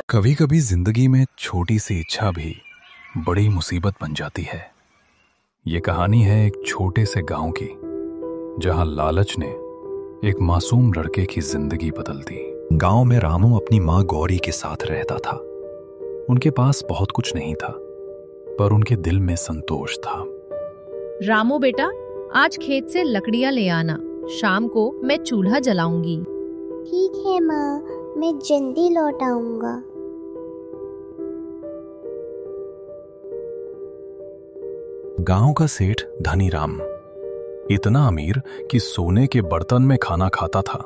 कभी कभी जिंदगी में छोटी सी इच्छा भी बड़ी मुसीबत बन जाती है। ये कहानी है एक छोटे से गांव की, जहां लालच ने एक मासूम लड़के की जिंदगी बदल दी। गांव में रामू अपनी मां गौरी के साथ रहता था। उनके पास बहुत कुछ नहीं था, पर उनके दिल में संतोष था। रामू बेटा, आज खेत से लकड़ियां ले आना, शाम को मैं चूल्हा जलाऊंगी। ठीक है माँ, मैं जल्दी लौट आऊंगा। गांव का सेठ धनी राम इतना अमीर कि सोने के बर्तन में खाना खाता था,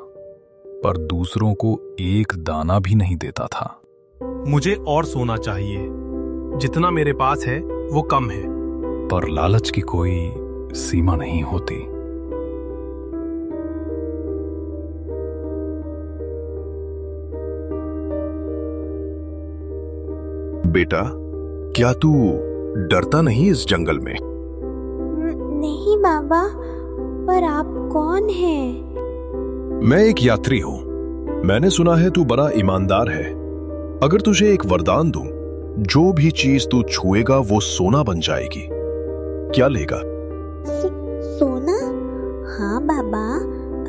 पर दूसरों को एक दाना भी नहीं देता था। मुझे और सोना चाहिए, जितना मेरे पास है वो कम है। पर लालच की कोई सीमा नहीं होती। बेटा, क्या तू डरता नहीं इस जंगल में? नहीं बाबा, पर आप कौन हैं? मैं एक यात्री हूं। मैंने सुना है तू बड़ा ईमानदार है। अगर तुझे एक वरदान दूं, जो भी चीज तू छुएगा वो सोना बन जाएगी। क्या लेगा? सोना? हाँ बाबा,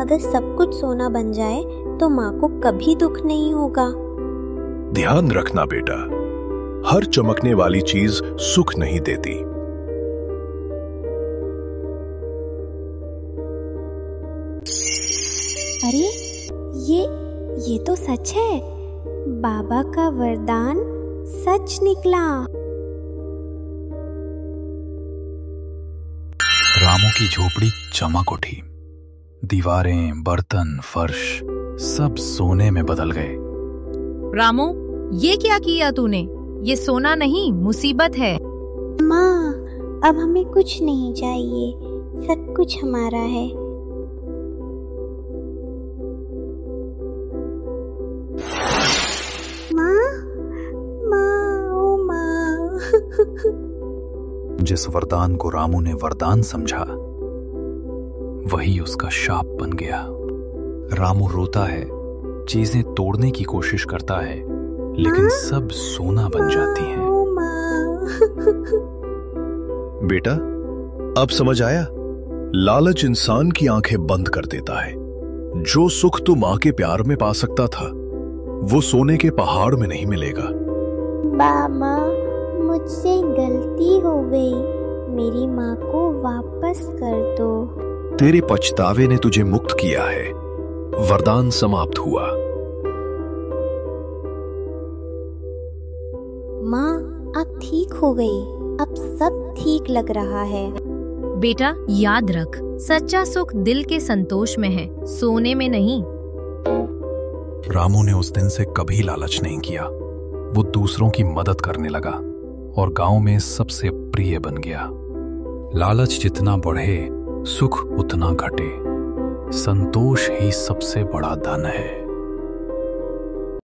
अगर सब कुछ सोना बन जाए तो माँ को कभी दुख नहीं होगा। ध्यान रखना बेटा, हर चमकने वाली चीज सुख नहीं देती। अरे ये तो सच है। बाबा का वरदान सच निकला। रामू की झोपड़ी चमक उठी। दीवारें, बर्तन, फर्श सब सोने में बदल गए। रामू, ये क्या किया तूने? ये सोना नहीं, मुसीबत है। माँ, अब हमें कुछ नहीं चाहिए, सब कुछ हमारा है। माँ, ओ माँ। जिस वरदान को रामू ने वरदान समझा, वही उसका शाप बन गया। रामू रोता है, चीजें तोड़ने की कोशिश करता है, लेकिन सब सोना बन जाती हैं। बेटा, अब समझ आया? लालच इंसान की आंखें बंद कर देता है। जो सुख तू मां के प्यार में पा सकता था, वो सोने के पहाड़ में नहीं मिलेगा। बाबा, मुझसे गलती हो गई, मेरी माँ को वापस कर दो। तेरे पछतावे ने तुझे मुक्त किया है। वरदान समाप्त हुआ। माँ, अब ठीक हो गई, अब सब ठीक लग रहा है। बेटा, याद रख, सच्चा सुख दिल के संतोष में है, सोने में नहीं। रामू ने उस दिन से कभी लालच नहीं किया। वो दूसरों की मदद करने लगा और गांव में सबसे प्रिय बन गया। लालच जितना बढ़े, सुख उतना घटे। संतोष ही सबसे बड़ा धन है।